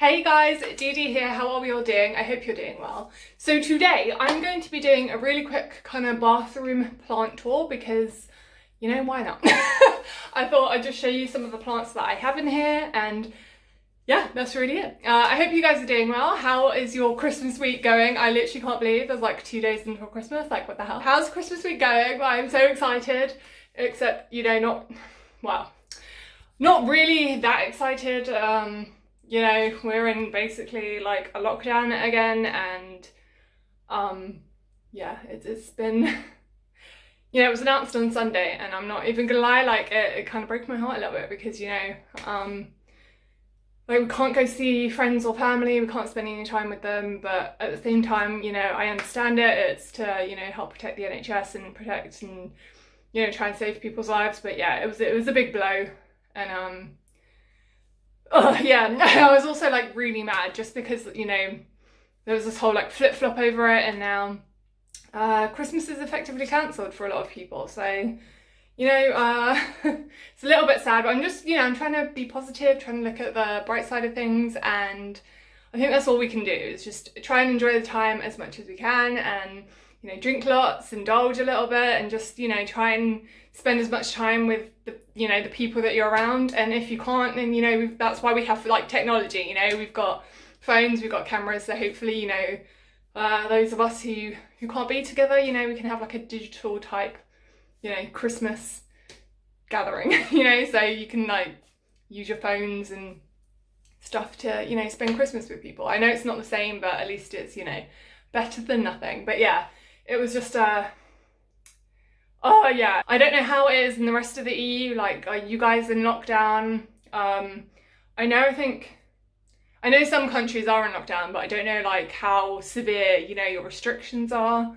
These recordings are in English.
Hey guys, Dee here, how are we all doing? I hope you're doing well. So today I'm going to be doing a really quick kind of bathroom plant tour because, you know, why not? I thought I'd just show you some of the plants that I have in here and yeah, that's really it. I hope you guys are doing well. How is your Christmas week going? I literally can't believe there's like 2 days until Christmas, like what the hell? How's Christmas week going? Well, I'm so excited, except, you know, not really that excited. You know, we're in basically like a lockdown again and yeah, it's been, you know, it was announced on Sunday and I'm not even gonna lie, like it kind of broke my heart a little bit because, you know, like we can't go see friends or family, we can't spend any time with them, but at the same time, you know, I understand it, it's to, you know, help protect the NHS and protect and, you know, try and save people's lives, but yeah, it was a big blow and oh yeah, I was also like really mad just because, you know, there was this whole like flip-flop over it and now Christmas is effectively cancelled for a lot of people. So, you know, it's a little bit sad, but I'm just, you know, I'm trying to be positive, trying to look at the bright side of things, and I think that's all we can do is just try and enjoy the time as much as we can and, you know, drink lots, indulge a little bit and just, you know, try and spend as much time with the, you know, the people that you're around. And if you can't, then, you know, that's why we have like technology, you know, we've got phones, we've got cameras, so hopefully, you know, those of us who can't be together, you know, we can have like a digital type, you know, Christmas gathering, you know, so you can like use your phones and stuff to, you know, spend Christmas with people. I know it's not the same, but at least it's, you know, better than nothing. But yeah, it was just oh yeah, I don't know how it is in the rest of the EU, like are you guys in lockdown? I know some countries are in lockdown, but I don't know like how severe, you know, your restrictions are.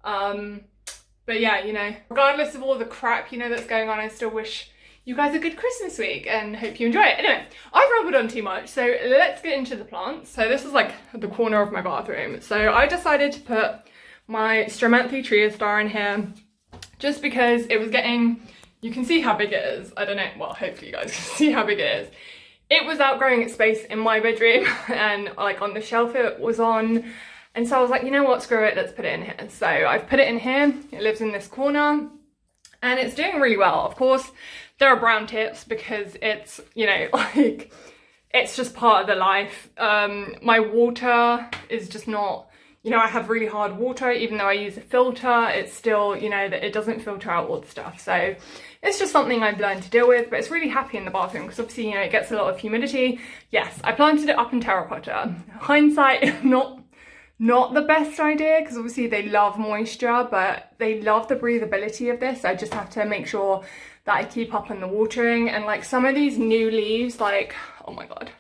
But yeah, you know, regardless of all the crap, you know, that's going on, I still wish you guys a good Christmas week and hope you enjoy it. Anyway, I've rambled on too much, so let's get into the plants. So this is like the corner of my bathroom. So I decided to put my Stramanthe Tria Star in here just because it was getting, you can see how big it is. I don't know, well, hopefully you guys can see how big it is. It was outgrowing its space in my bedroom and like on the shelf it was on. And so I was like, you know what, screw it, let's put it in here. So I've put it in here, it lives in this corner and it's doing really well. Of course, there are brown tips because it's, you know, like, it's just part of the life. My water is just not, you know, I have really hard water, even though I use a filter, it's still, you know, that it doesn't filter out all the stuff. So it's just something I've learned to deal with, but it's really happy in the bathroom because obviously, you know, it gets a lot of humidity. Yes, I planted it up in terracotta. Hindsight, not the best idea because obviously they love moisture, but they love the breathability of this. I just have to make sure that I keep up on the watering. And like some of these new leaves, like, oh my God,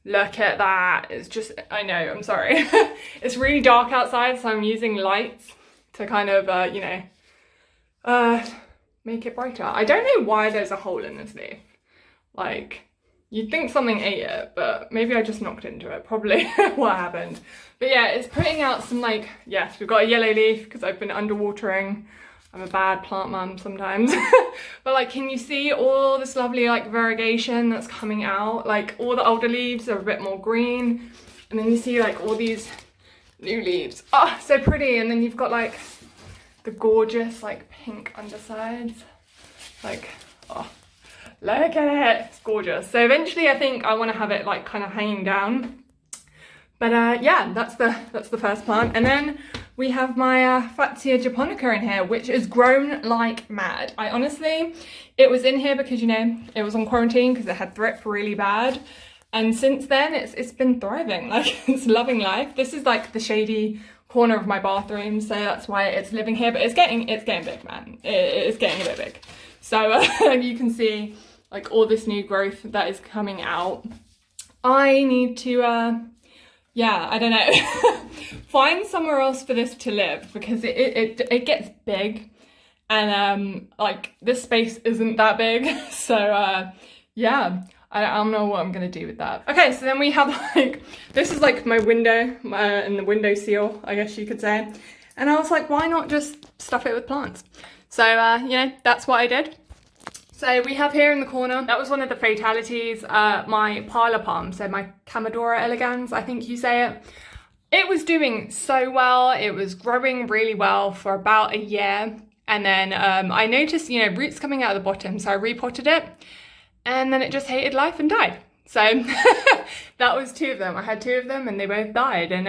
look at that. It's just, I know, I'm sorry. It's really dark outside, so I'm using lights to kind of, you know, make it brighter. I don't know why there's a hole in this leaf. Like, you'd think something ate it, but maybe I just knocked into it, probably what happened. But yeah, it's putting out some like, yes, we've got a yellow leaf because I've been underwatering. I'm a bad plant mum sometimes. But like, can you see all this lovely like variegation that's coming out? Like all the older leaves are a bit more green. And then you see like all these new leaves. Oh, so pretty. And then you've got like the gorgeous like pink undersides. Like, oh. Look at it, it's gorgeous. So eventually I think I want to have it like kind of hanging down. But yeah, that's the first plant. And then we have my Fatsia japonica in here, which is grown like mad. I honestly, it was in here because, you know, it was on quarantine because it had thrip really bad. And since then it's been thriving, like it's loving life. This is like the shady corner of my bathroom, so that's why it's living here, but it's getting big, man. It's getting a bit big. So you can see like all this new growth that is coming out. I need to, yeah, I don't know, find somewhere else for this to live because it gets big and like this space isn't that big. So yeah, I don't know what I'm gonna do with that. Okay, so then we have like, this is like my window and the window seal, I guess you could say. And I was like, why not just stuff it with plants? So, you know, that's what I did. So we have here in the corner, that was one of the fatalities, my parlor palm, so my Camadora elegans, I think you say it. It was doing so well, it was growing really well for about a year. And then I noticed, you know, roots coming out of the bottom, so I repotted it. And then it just hated life and died. So that was 2 of them. I had 2 of them and they both died. And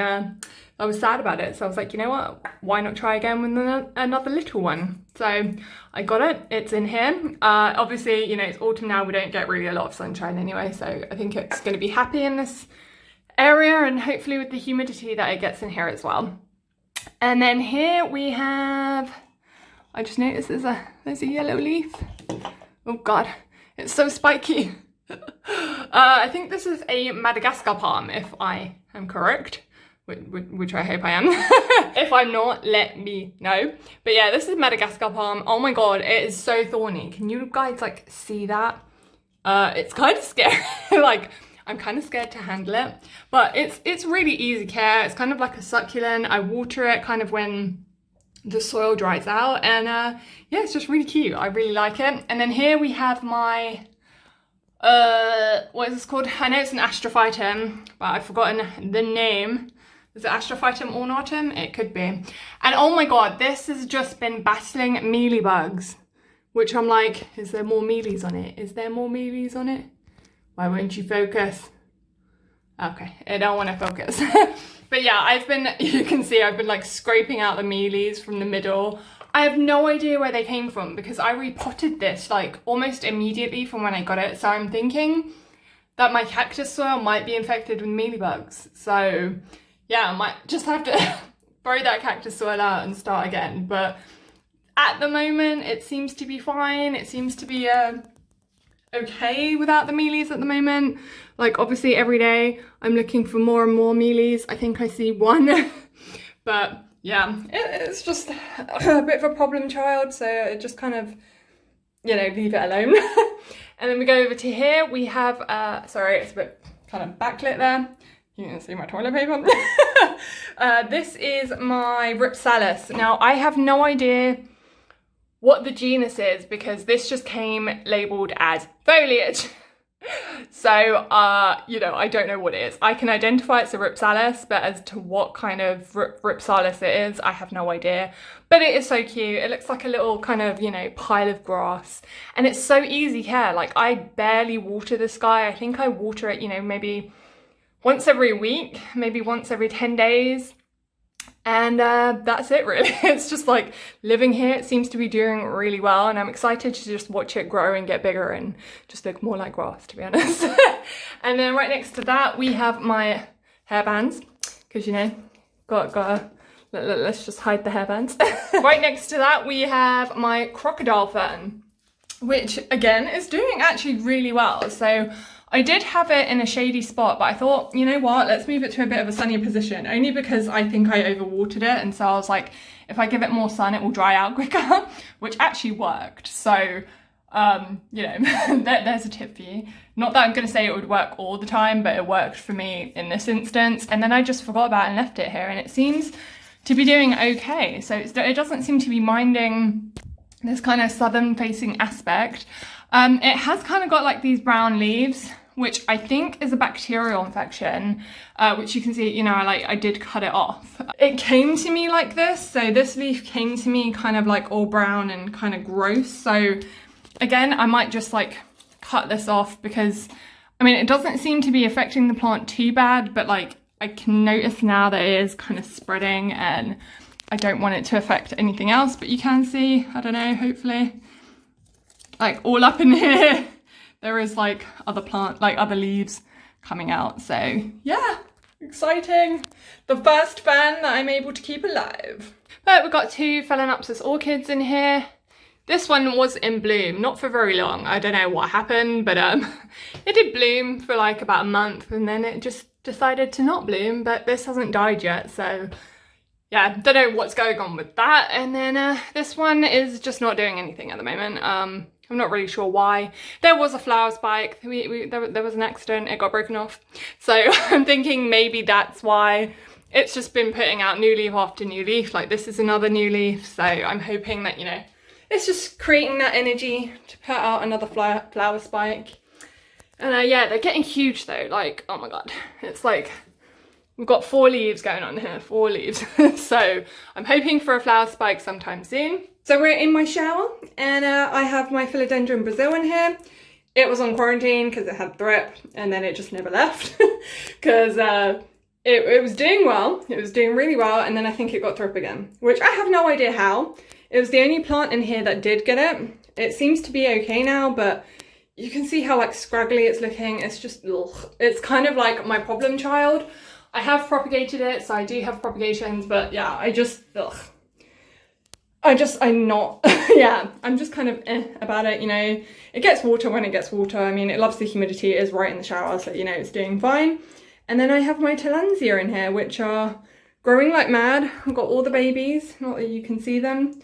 I was sad about it. So I was like, you know what? Why not try again with another little one? So I got it. It's in here. Obviously, you know, it's autumn now. We don't get really a lot of sunshine anyway. So I think it's going to be happy in this area and hopefully with the humidity that it gets in here as well. And then here we have, I just noticed there's a yellow leaf. Oh God, it's so spiky. I think this is a Madagascar palm, if I am correct. Which I hope I am. If I'm not, let me know. But yeah, this is Madagascar palm. Oh my God, it is so thorny. Can you guys like see that? It's kind of scary. Like, I'm kind of scared to handle it, but it's really easy care. It's kind of like a succulent. I water it kind of when the soil dries out, and yeah, it's just really cute. I really like it. And then here we have my, what is this called? I know it's an astrophytum, but I've forgotten the name. Is it Astrophytum ornatum? It could be. And oh my God, this has just been battling mealybugs, which I'm like, is there more mealies on it? Is there more mealies on it? Why won't you focus? Okay, I don't want to focus. But yeah, you can see I've been like scraping out the mealies from the middle. I have no idea where they came from because I repotted this like almost immediately from when I got it. So I'm thinking that my cactus soil might be infected with mealybugs. So yeah, I might just have to throw that cactus soil out and start again. But at the moment, it seems to be fine. It seems to be okay without the mealies at the moment. Like obviously every day I'm looking for more and more mealies. I think I see 1. But yeah, it's just a bit of a problem child. So I just kind of, you know, leave it alone. And then we go over to here. We have, sorry, it's a bit kind of backlit there. You can see my toilet paper. This is my Ripsalis. Now, I have no idea what the genus is because this just came labelled as foliage. So, you know, I don't know what it is. I can identify it's a Ripsalis, but as to what kind of Ripsalis it is, I have no idea. But it is so cute. It looks like a little kind of, you know, pile of grass. And it's so easy care. Like, I barely water this guy. I think I water it, you know, maybe once every week, maybe once every 10 days. And that's it really. It's just like living here. It seems to be doing really well. And I'm excited to just watch it grow and get bigger and just look more like grass, to be honest. And then right next to that, we have my hairbands. Because, you know, let's just hide the hairbands. Right next to that, we have my crocodile fern, which again is doing actually really well. So I did have it in a shady spot, but I thought, you know what, let's move it to a bit of a sunnier position, only because I think I overwatered it. And so I was like, if I give it more sun, it will dry out quicker, which actually worked. So, you know, there's a tip for you. Not that I'm going to say it would work all the time, but it worked for me in this instance. And then I just forgot about it and left it here, and it seems to be doing okay. So it doesn't seem to be minding this kind of southern facing aspect. It has kind of got like these brown leaves, which I think is a bacterial infection, which you can see, you know, I did cut it off. It came to me like this. So this leaf came to me kind of like all brown and kind of gross. So again, I might just like cut this off because, I mean, it doesn't seem to be affecting the plant too bad, but like I can notice now that it is kind of spreading and I don't want it to affect anything else, but you can see, I don't know, hopefully, like all up in here, there is like other leaves coming out. So yeah, exciting. The first fan that I'm able to keep alive. But we've got 2 Phalaenopsis orchids in here. This one was in bloom, not for very long. I don't know what happened, but it did bloom for like about a month and then it just decided to not bloom, but this hasn't died yet. So yeah, don't know what's going on with that. And then this one is just not doing anything at the moment. I'm not really sure why. There was a flower spike. There was an accident. It got broken off. So I'm thinking maybe that's why it's just been putting out new leaf after new leaf. Like this is another new leaf. So I'm hoping that, you know, it's just creating that energy to put out another flower spike. And yeah, they're getting huge though, like, oh my god, it's like, we've got 4 leaves going on here, 4 leaves. So I'm hoping for a flower spike sometime soon. So we're in my shower, and I have my Philodendron Brazil in here. It was on quarantine because it had thrip, and then it just never left because it was doing well. It was doing really well, and then I think it got thrip again, which I have no idea how. It was the only plant in here that did get it. It seems to be okay now, but you can see how like scraggly it's looking. It's just, ugh. It's kind of like my problem child. I have propagated it, so I do have propagations, but yeah, I'm not, yeah, I'm just kind of about it, you know. It gets water when it gets water. I mean, it loves the humidity. It is right in the shower, so, you know, it's doing fine. And then I have my Tillandsia in here, which are growing like mad. I've got all the babies, not that you can see them.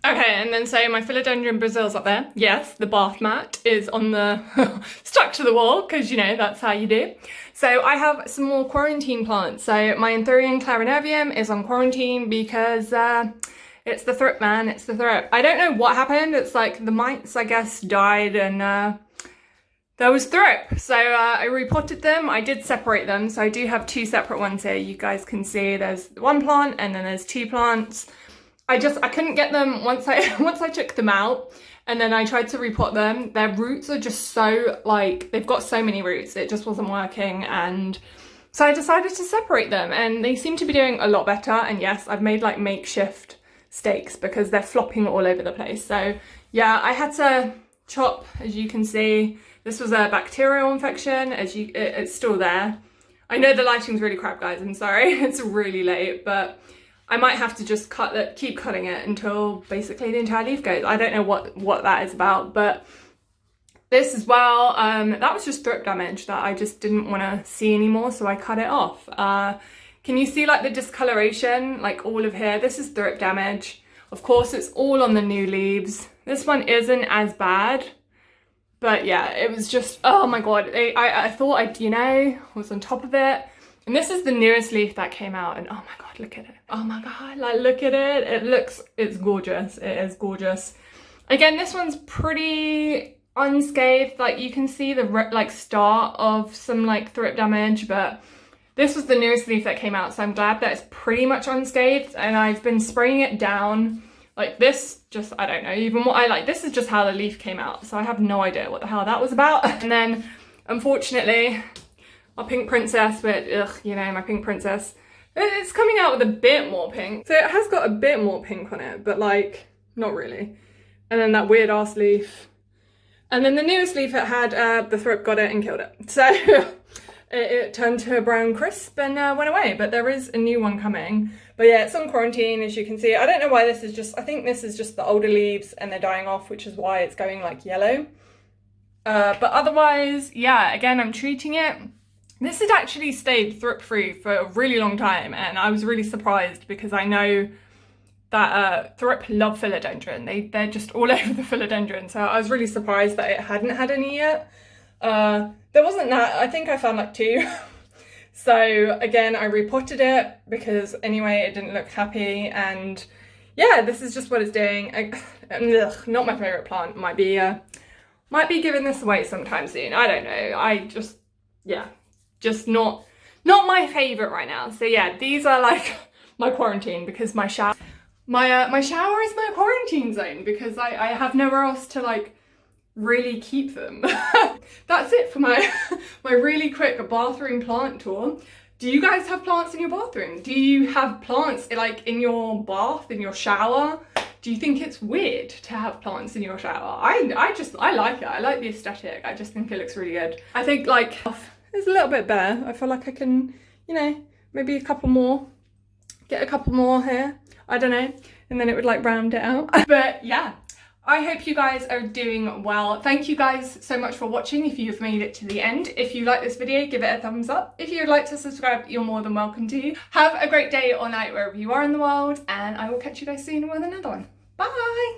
Okay, and then so my Philodendron Brazil's up there. Yes, the bath mat is on the, stuck to the wall, because, you know, that's how you do. So I have some more quarantine plants. So my Anthurium clarinervium is on quarantine because it's the thrip, man, it's the thrip. I don't know what happened. It's like the mites, I guess, died, and there was thrip. So I repotted them. I did separate them. So I do have 2 separate ones here. You guys can see there's 1 plant and then there's 2 plants. I couldn't get them once I took them out, and then I tried to repot them. Their roots are just so, like, they've got so many roots. It just wasn't working, and so I decided to separate them, and they seem to be doing a lot better. And yes, I've made like makeshift stakes because they're flopping all over the place. So yeah, I had to chop, as you can see. This was a bacterial infection, it's still there. I know the lighting's really crap, guys, I'm sorry. It's really late, but I might have to just keep cutting it until basically the entire leaf goes. I don't know what that is about, but this as well, that was just thrip damage that I just didn't want to see anymore, so I cut it off. Can you see like the discoloration, like all of here? This is thrip damage. Of course, it's all on the new leaves. This one isn't as bad, but yeah, it was just, oh my god. I thought I'd, you know, was on top of it. And this is the newest leaf that came out, and oh my god, look at it. Oh my god, like look at it. It's gorgeous. It is gorgeous. Again, this one's pretty unscathed. Like you can see the like start of some like thrip damage, but this was the newest leaf that came out, so I'm glad that it's pretty much unscathed. And I've been spraying it down like this, just, I don't know even what I like. This is just how the leaf came out, so I have no idea what the hell that was about. And then unfortunately, our pink princess, but ugh, you know, my pink princess, it's coming out with a bit more pink. So it has got a bit more pink on it, but like, not really. And then that weird ass leaf. And then the newest leaf it had, the thrip got it and killed it. So it turned to a brown crisp and went away, but there is a new one coming. But yeah, it's on quarantine, as you can see. I don't know why this is just, I think this is just the older leaves and they're dying off, which is why it's going like yellow. But otherwise, yeah, again, I'm treating it. This had actually stayed thrip-free for a really long time, and I was really surprised because I know that thrip love philodendron. They're just all over the philodendron, so I was really surprised that it hadn't had any yet. There wasn't that, I think I found like 2. So again, I repotted it because anyway, it didn't look happy, and yeah, this is just what it's doing. Not my favourite plant. Might be giving this away sometime soon. I don't know. Yeah. Just not my favorite right now. So yeah, these are like my quarantine, because my shower is my quarantine zone, because I have nowhere else to like really keep them. That's it for my really quick bathroom plant tour. Do you guys have plants in your bathroom? Do you have plants like in your bath, in your shower? Do you think it's weird to have plants in your shower? I like it. I like the aesthetic. I just think it looks really good. I think like it's a little bit better. I feel like I can, you know, maybe get a couple more here. I don't know. And then it would like round it out. But yeah, I hope you guys are doing well. Thank you guys so much for watching if you've made it to the end. If you like this video, give it a thumbs up. If you'd like to subscribe, you're more than welcome to. Have a great day or night wherever you are in the world, and I will catch you guys soon with another one. Bye!